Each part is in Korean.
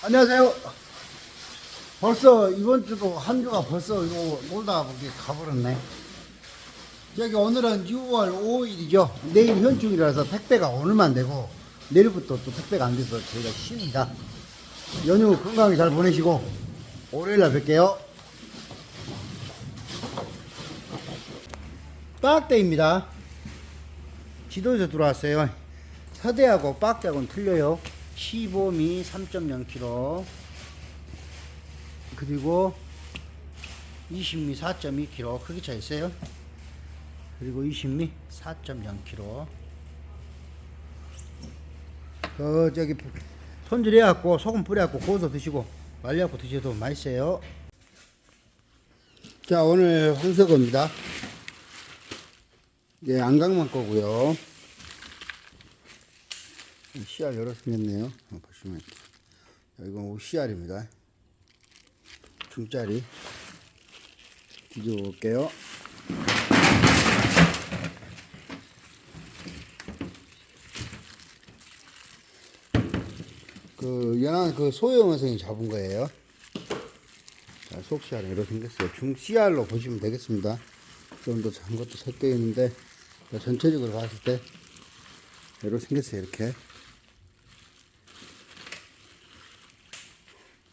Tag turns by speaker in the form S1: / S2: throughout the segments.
S1: 안녕하세요. 벌써 이번 주도 한 주가 벌써 이거 놀다가 보기 가버렸네. 여기 오늘은 6월 5일이죠. 내일 현충일이라서 택배가 오늘만 되고 내일부터 또 택배가 안 돼서 저희가 쉽니다. 연휴 건강히 잘 보내시고 월요일날 뵐게요. 빡대입니다. 지도에서 들어왔어요. 서대하고 빡대하고는 틀려요. 15미 3.0kg 그리고 20미 4.2kg 크기 차 있어요. 그리고 20미 4.0kg 저기 손질해갖고 소금 뿌려갖고 구워서 드시고 말려갖고 드셔도 맛있어요. 자, 오늘 황석어입니다. 예, 안강만 거고요. 씨알 여러 생겼네요. 보시면 이건 씨알입니다. 중짜리 뒤집어 볼게요. 연한 소형 어성이 잡은 거예요. 자, 속씨알은 이렇게 생겼어요. 중씨알로 보시면 되겠습니다. 좀 더 작은 것도 섞여 있는데 전체적으로 봤을 때 이렇게 생겼어요. 이렇게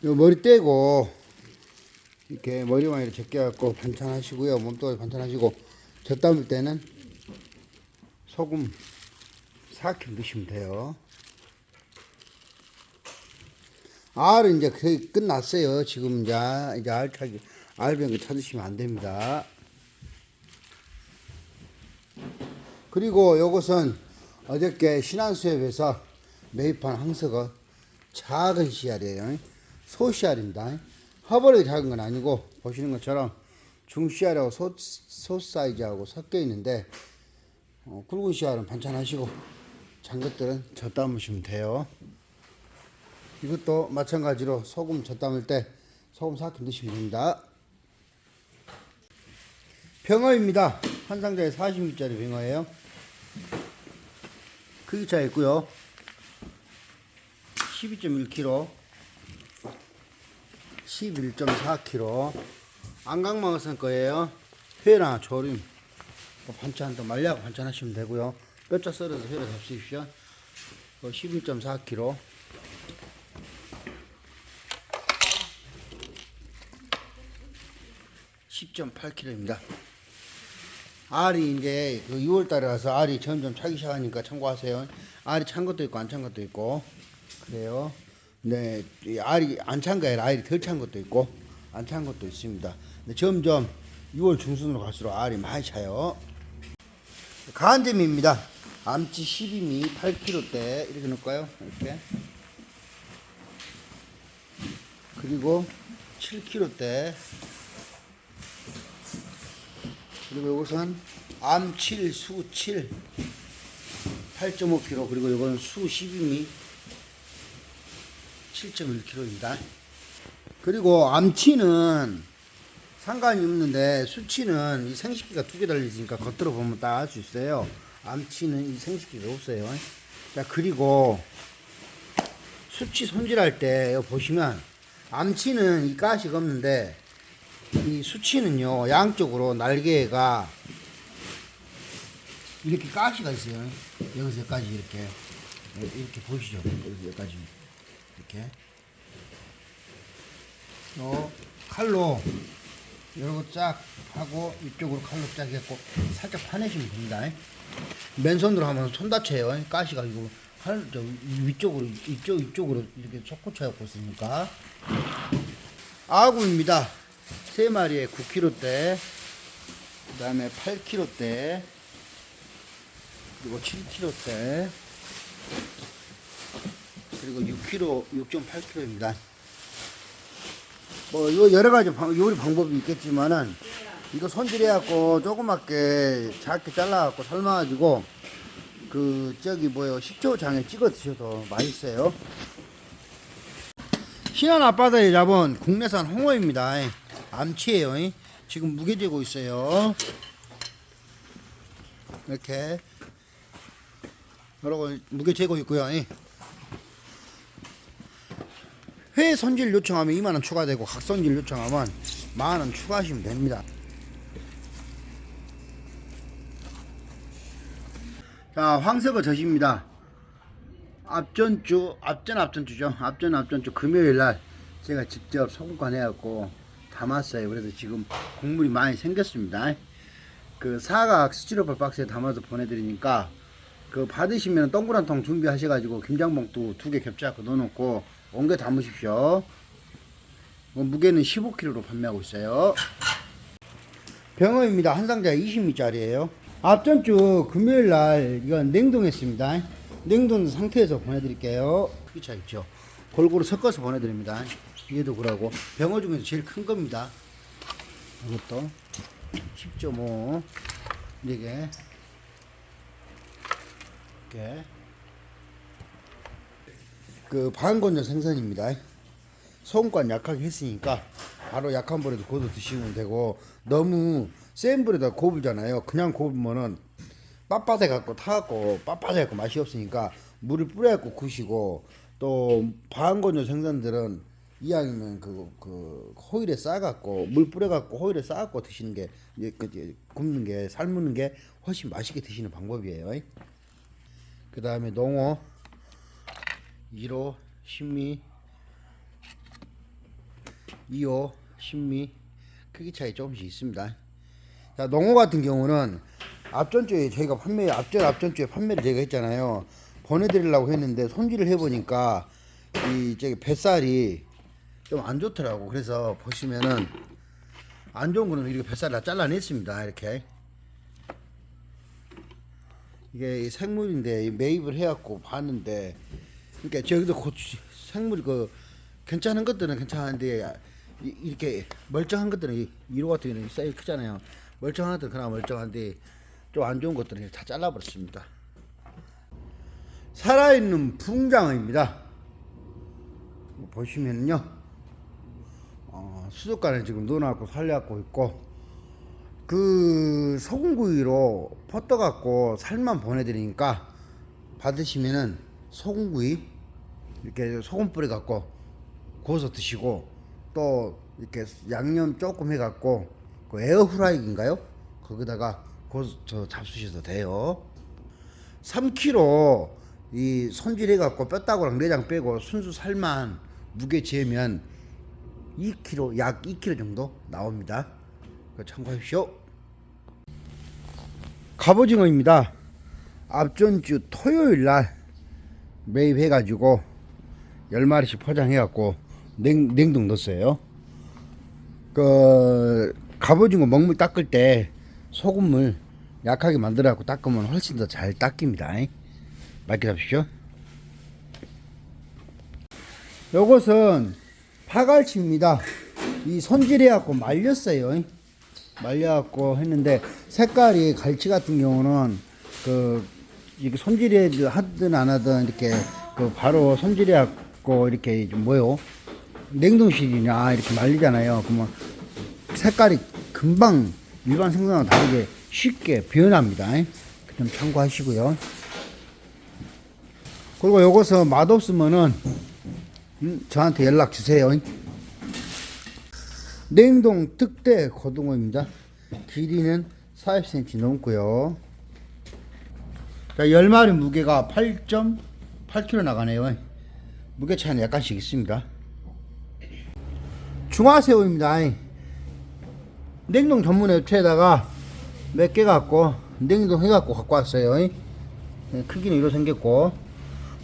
S1: 요 머리 떼고 이렇게 머리만 이렇게 제껴갖고 반찬하시고요. 몸뚱아리 반찬하시고 젖 담을 때는 소금 4kg 넣으시면 돼요. 알은 이제 거의 끝났어요. 지금 이제 알병 찾으시면 안 됩니다. 그리고 요것은 어저께 신안수협에서 매입한 황석어 작은 씨알이에요. 소씨알입니다. 허벌이 작은 건 아니고 보시는 것처럼 중씨알하고 소 사이즈하고 섞여 있는데 굵은 씨알은 반찬하시고 작은 것들은 젖 담으시면 돼요. 이것도 마찬가지로 소금 젖 담을 때 소금 4kg 넣으시면 됩니다. 병어입니다. 한 상자에 40m짜리 병어예요. 크기 차 있고요. 12.1kg 11.4kg 안강망어선 거예요. 회나 조림 반찬도 말려고 반찬하시면 되고요. 뼈짜 썰어서 회로 잡수십시오. 12.4kg 10.8kg입니다. 알이 이제 6월달에 와서 알이 점점 차기 시작하니까 참고하세요. 알이 찬 것도 있고 안 찬 것도 있고 그래요. 네, 알이 안 찬 거 아니라 알이 덜 찬 것도 있고 안 찬 것도 있습니다. 근데 점점 6월 중순으로 갈수록 알이 많이 차요. 간재미입니다. 암치 12미 8kg대 이렇게 넣을까요? 이렇게. 그리고 7kg대. 그리고 이것은 암7 수7 8.5kg 그리고 이건 수 12미 7.1kg입니다. 그리고 암치는 상관이 없는데 수치는 이 생식기가 두 개 달려있으니까 겉으로 보면 딱 알 수 있어요. 암치는 이 생식기가 없어요. 자, 그리고 수치 손질할 때 보시면 암치는 이 가시가 없는데 이 수치는요 양쪽으로 날개가 이렇게 가시가 있어요. 여기서 여기까지 이렇게 보이시죠? 여기서 여기까지 이렇게 칼로 이러고 쫙 하고 이쪽으로 칼로 쫙 해갖고 살짝 파내시면 됩니다. 맨손으로 하면 손 다쳐요. 가시가 이거 위쪽으로 이쪽으로 이렇게 솟구쳐 갖고 있으니까. 아구입니다. 3마리에 9kg대 그 다음에 8kg대 그리고 7kg대 그리고 6kg 6.8kg입니다. 뭐 이거 여러가지 요리 방법이 있겠지만은 이거 손질해갖고 조그맣게 작게 잘라갖고 삶아가지고 식초장에 찍어 드셔도 맛있어요. 신안 앞바다에 잡은 국내산 홍어입니다. 암치예요. 지금 무게 재고 있어요. 이렇게 여러분 무게 재고 있고요. 회 손질 요청하면 2만원 추가되고 각 손질 요청하면 만원 추가하시면 됩니다. 자, 황석어 젖입니다. 앞전주죠. 앞전주 금요일날 제가 직접 소금간 해갖고 담았어요. 그래서 지금 국물이 많이 생겼습니다. 그 사각 스티로폼 박스에 담아서 보내드리니까 그 받으시면 동그란 통 준비하셔가지고 김장봉투 2개 겹쳐갖고 넣어놓고 옮겨 담으십시오. 무게는 15kg로 판매하고 있어요. 병어입니다. 한 상자에 20미짜리예요. 앞전주 금요일날 이건 냉동했습니다. 냉동 상태에서 보내드릴게요. 크기 차 있죠. 골고루 섞어서 보내드립니다. 얘도 그러고 병어 중에서 제일 큰 겁니다. 이것도 10.5 4개 이렇게 그 반건조 생선입니다. 소금간 약하게 했으니까 바로 약한 불에도 고도 드시면 되고, 너무 센 불에다 고불잖아요. 그냥 고불면은 빳빳해 갖고 타갖고 빳빳해 갖고 맛이 없으니까 물을 뿌려 갖고 구시고, 또 반건조 생선들은 이왕이면 그 호일에 싸 갖고 물 뿌려 갖고 호일에 싸 갖고 드시는 게 굽는 게 삶는 게 훨씬 맛있게 드시는 방법이에요. 그 다음에 농어 1호 10미 2호 10미 크기 차이 조금씩 있습니다. 자, 농어 같은 경우는 앞전주에 저희가 앞전주에 판매를 제가 했잖아요. 보내드리려고 했는데 손질을 해보니까 이 저기 뱃살이 좀 안 좋더라고. 그래서 보시면은 안 좋은 거는 이렇게 뱃살을 다 잘라냈습니다. 이렇게 이게 생물인데 매입을 해갖고 봤는데, 그러니까 저기도 생물 괜찮은 것들은 괜찮은데 이렇게 멀쩡한 것들은 1호 같은 경우는 사이즈 크잖아요. 멀쩡한 것들은 그나마 멀쩡한데 좀 안 좋은 것들은 다 잘라버렸습니다. 살아있는 붕장어입니다. 보시면요, 수족관에 지금 넣어놓고 살려갖고 있고, 그 소금구이로 퍼떠갖고 살만 보내드리니까 받으시면은 소금구이 이렇게 소금 뿌려갖고 구워서 드시고, 또 이렇게 양념 조금 해갖고 그 에어프라이기인가요? 거기다가 구워서 잡수셔도 돼요. 3kg 이 손질해갖고 뼈다구랑 내장 빼고 순수 살만 무게 재면 2kg, 약 2kg 정도 나옵니다. 참고하십시오. 갑오징어입니다. 앞전주 토요일날 매입해가지고 10마리씩 포장해갖고 냉동 넣었어요. 그 갑오징어 먹물 닦을 때 소금물 약하게 만들어갖고 닦으면 훨씬 더 잘 닦입니다. 맛있게 잡십시오. 요것은 파갈치입니다. 이 손질해갖고 말렸어요. 말려갖고 했는데, 색깔이 갈치 같은 경우는 이렇게 손질해 하든 안 하든 이렇게 바로 손질해갖고 이렇게 좀 냉동실이나 이렇게 말리잖아요. 그러면 색깔이 금방 일반 생선과 다르게 쉽게 변합니다. 좀 참고하시고요. 그리고 요것은 맛없으면은 저한테 연락 주세요. 냉동 특대 고등어입니다. 길이는 40cm 넘고요. 자, 10마리 무게가 8.8kg 나가네요. 무게 차이는 약간씩 있습니다. 중화새우입니다. 냉동 전문 업체에다가 몇 개 갖고 냉동 해갖고 갖고 왔어요. 크기는 이렇게 생겼고,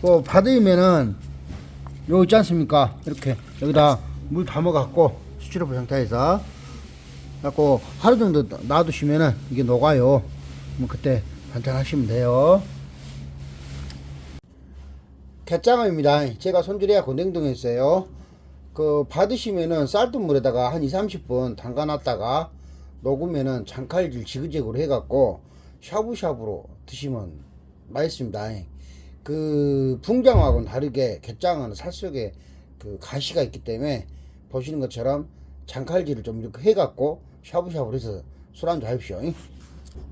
S1: 뭐 받으면은 요 있지 않습니까? 이렇게 여기다 물 담아갖고 스티로폼 상태에서 갖고 하루 정도 놔두시면은 이게 녹아요. 뭐 그때 반찬하시면 돼요. 갯장어입니다. 제가 손질해갖고 냉동했어요. 받으시면은 쌀뜨 물에다가 한 2~30분 담가놨다가 녹으면은 장칼질 지그재그로 해갖고 샤브샤브로 드시면 맛있습니다. 붕장어하고는 다르게 갯장어는 살속에 가시가 있기 때문에 보시는 것처럼 장칼질을 좀 이렇게 해갖고 샤브샤브로 해서 술 한잔 하십시오.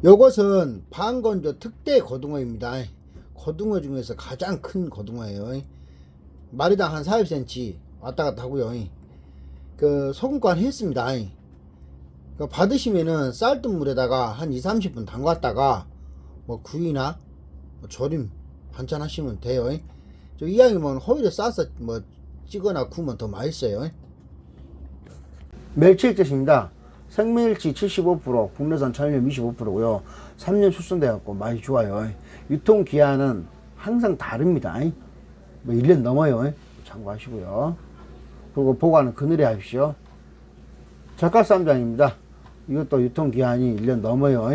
S1: 요것은 반건조 특대 고등어입니다. 고등어 중에서 가장 큰 고등어예요. 마리당 한 40cm, 왔다 갔다 하고요. 그 소금간 했습니다. 그 받으시면은 쌀뜨물 물에다가 한 2-30분 담갔다가 뭐 구이나 뭐 조림 반찬 하시면 돼요. 저 이왕이면 호일에 싸서 뭐 찌거나 구우면 더 맛있어요. 멸치액젓입니다. 생멸치 75%, 국내산 천일염 25%고요. 3년 숙성돼 갖고 맛이 좋아요. 유통기한은 항상 다릅니다. 뭐 1년 넘어요. 참고하시고요. 그리고 보관은 그늘에 하십시오. 젓갈쌈장입니다. 이것도 유통기한이 1년 넘어요.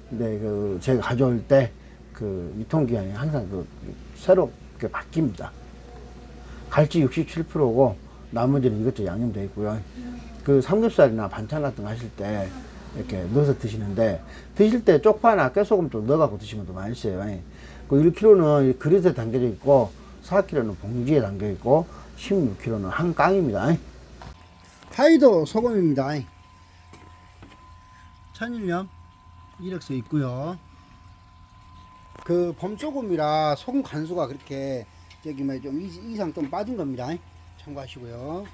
S1: 근데 그 제가 가져올 때 그 유통기한이 항상 그 새롭게 바뀝니다. 갈치 67%고 나머지는 이것저것 양념되어 있고요. 그 삼겹살이나 반찬 같은 거 하실 때 이렇게 넣어서 드시는데, 드실 때 쪽파나 깨소금 좀 넣어갖고 드시면 더 맛있어요. 그 1kg는 그릇에 담겨져 있고 4kg는 봉지에 담겨 있고 16kg는 한 깡입니다. 하이도 소금입니다. 천일염 이력서 있고요. 그 범소금이라 소금 간수가 그렇게 저기 뭐 좀 이상 좀 빠진 겁니다. 참고하시고요.